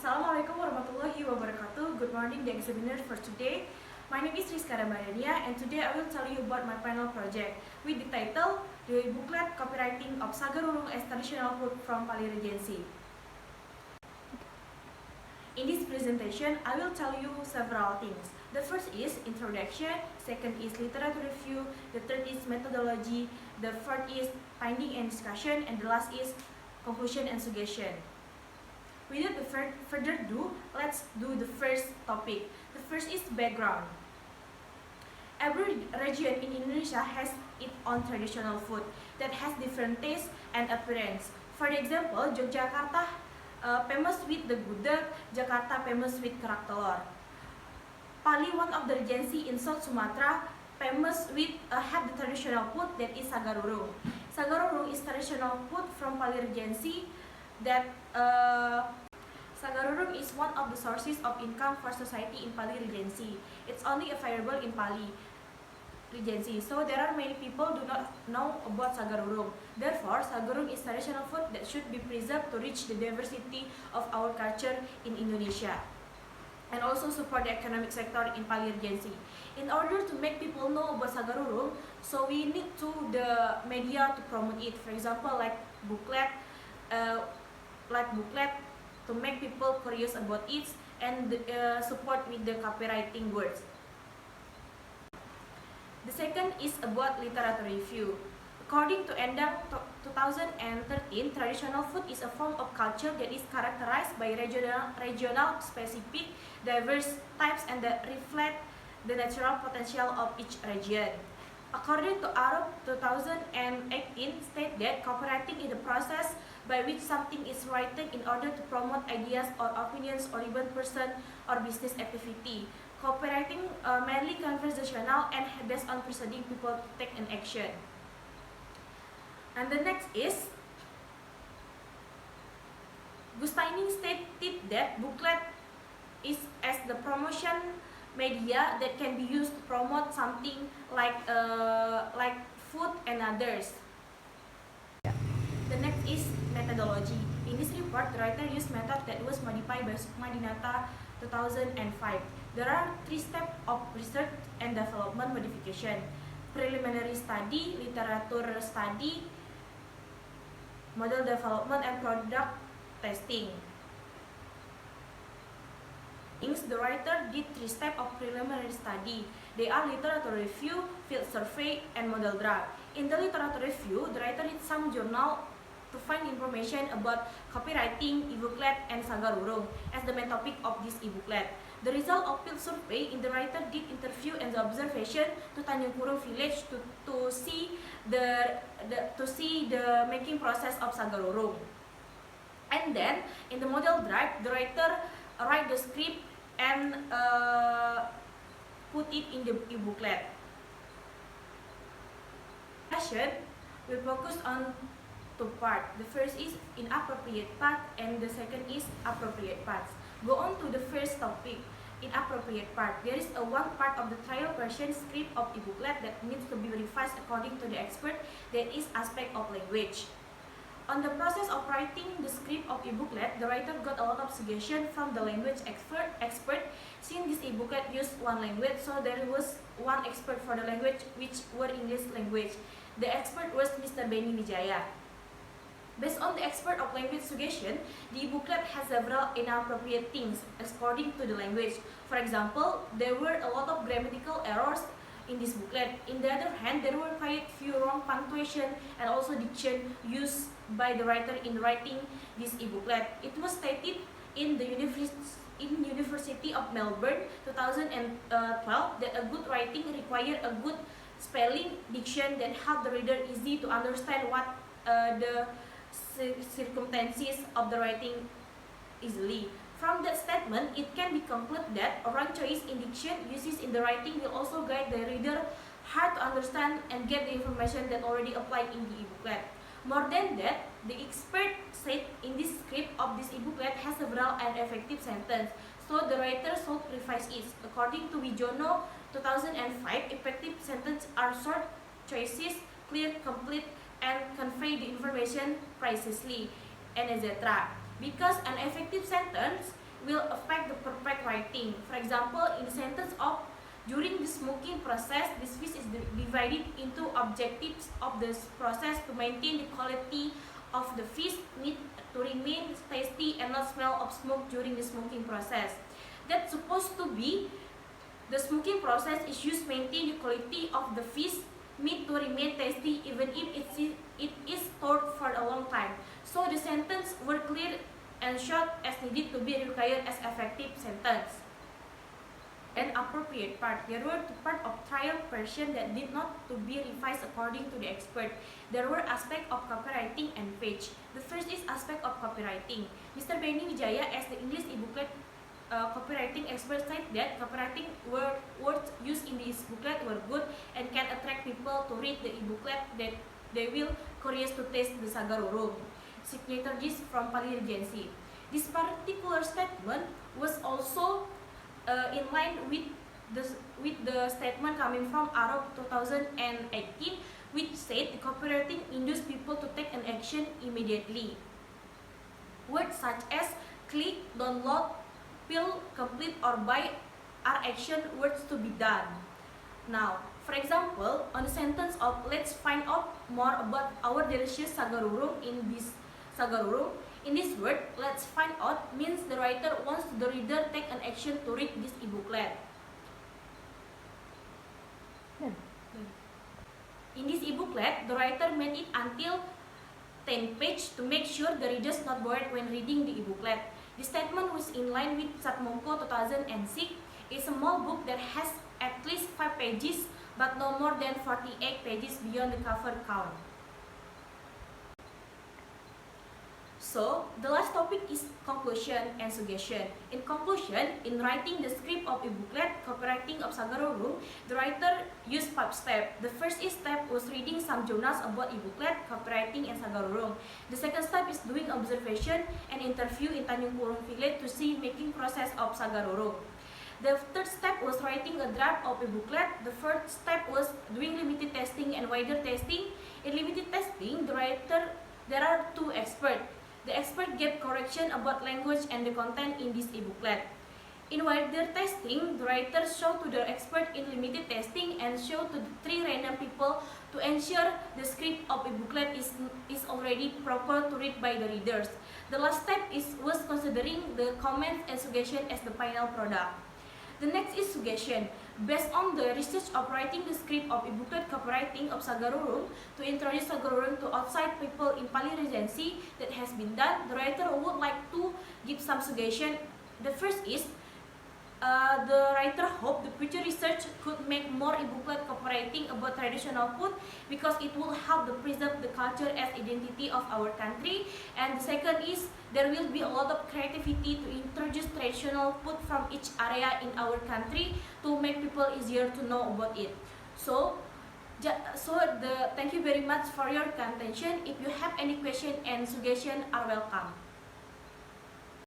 Assalamualaikum warahmatullahi wabarakatuh. Good morning, the examiners for today. My name is Riska Ramadania, and today I will tell you about my final project with the title The Booklet Copywriting of Sagarurung as Traditional Food from Pali Regency. In this presentation, I will tell you several things. The first is introduction, second is literature review, the third is methodology, the fourth is finding and discussion, and the last is conclusion and suggestion. Without further ado, let's do the first topic. The first is background. Every region in Indonesia has its own traditional food that has different taste and appearance. For example, Yogyakarta famous with the gudeg, Jakarta famous with kerak telur. Pali, one of the regency in South Sumatra, famous with have the traditional food that is sagarurung. Sagarurung is traditional food from Pali Regency that sagarurung is one of the sources of income for society in Pali Regency. It's only available in Pali Regency, so there are many people do not know about sagarurung. Therefore, sagarurung is traditional food that should be preserved to reach the diversity of our culture in Indonesia, and also support the economic sector in Pali Regency. In order to make people know about sagarurung, so we need to the media to promote it. For example, like booklet to make people curious about it, and support with the copywriting words. The second is about literature review. According to Endang 2013, traditional food is a form of culture that is characterized by regional specific, diverse types and that reflect the natural potential of each region. According to Arab 2018, state that copywriting is the process by which something is written in order to promote ideas or opinions or even person or business activity. Copywriting mainly conversational and based on persuading people to take an action. And the next is Gustaini stated that booklet is as the promotion media that can be used to promote something like food and others. The next is methodology. In this report, the writer used method that was modified by Madinata 2005. There are 3 steps of research and development modification: preliminary study, literature study, model development, and product testing. The writer did 3 steps of preliminary study. They are literature review, field survey, and model draft. In the literature review, the writer did some journal to find information about copywriting, e-booklet, and sagarurung as the main topic of this e-booklet. The result of field survey, in the writer did interview and the observation to Tanjung Purung village to see the making process of sagarurung. And then in the model draft, the writer write the script and put it in the e-booklet. Session will focus on 2 parts. The first is inappropriate part and the second is appropriate parts. Go on to the first topic, inappropriate part. There is one part of the trial version script of e-booklet that needs to be revised according to the expert, that is aspect of language. On the process of writing the script of e-booklet, the writer got a lot of suggestion from the language expert. Since this e-booklet used one language, so there was one expert for the language which were English language. The expert was Mr. Benny Wijaya. Based on the expert of language suggestion, the e-booklet has several inappropriate things according to the language. For example, there were a lot of grammatical errors in this booklet. In the other hand, there were quite few wrong punctuation and also diction used by the writer in writing this e-booklet. It was stated in the University of Melbourne 2012 that a good writing requires a good spelling diction that help the reader easy to understand what the circumstances of the writing easily. From that statement, it can be concluded that a wrong choice in diction uses in the writing will also guide the reader hard to understand and get the information that already applied in the e-booklet. More than that, the expert said in this script of this e-booklet has several ineffective sentences, so the writer should revise it. According to Wijono 2005, effective sentences are short choices, clear, complete, and convey the information precisely, and etc. Because an effective sentence will affect the perfect writing. For example, in the sentence of during the smoking process, this fish is divided into objectives of this process to maintain the quality of the fish meat to remain tasty and not smell of smoke during the smoking process. That's supposed to be the smoking process is used to maintain the quality of the fish meat to remain tasty even if it is stored for a long time. So the sentence were clear and short as needed to be required as effective sentence. And appropriate part. There were two parts of trial version that did not to be revised according to the expert. There were aspects of copywriting and page. The first is aspect of copywriting. Mr. Benny Wijaya, as the English e-booklet copywriting expert, said that copywriting words used in this booklet were good and can attract people to read the e-booklet that they will curious to taste the saga rurung. Signatories from Pali Regency. This particular statement was also in line with the statement coming from Arab 2018, which said the copywriting induced people to take an action immediately. Words such as click, download, fill, complete, or buy are action words to be done. Now, for example, on the sentence of let's find out more about our delicious saga rurung in this saga rurung. In this word, let's find out means the writer wants the reader take an action to read this e-booklet. In this e-booklet, the writer made it until 10 pages to make sure the reader is not bored when reading the e-booklet. The statement was in line with Satmongko 2006. It's a small book that has at least 5 pages but no more than 48 pages beyond the cover count. So, the last topic is conclusion and suggestion. In conclusion, in writing the script of a booklet, copywriting of saga rurung, the writer used 5 steps. The first step was reading some journals about a booklet, copywriting, and saga rurung. The second step is doing observation and interview in Tanjung Purung village to see making process of saga rurung. The third step was writing a draft of a booklet. The fourth step was doing limited testing and wider testing. In limited testing, there are 2 experts. The expert gave correction about language and the content in this e-booklet. In wider testing, the writer showed to the expert in limited testing and showed to the 3 random people to ensure the script of a booklet is already proper to read by the readers. The last step was considering the comments and suggestion as the final product. The next is suggestion. Based on the research of writing the script of a booklet copywriting of saga rurung to introduce saga rurung to outside people in Pali Regency that has been done, the writer would like to give some suggestion. The first is the writer hoped the future research could make more e-booklet copywriting about traditional food because it will help to preserve the culture as identity of our country. And the second is there will be a lot of creativity to introduce traditional food from each area in our country to make people easier to know about it. So thank you very much for your attention. If you have any question and suggestion are welcome.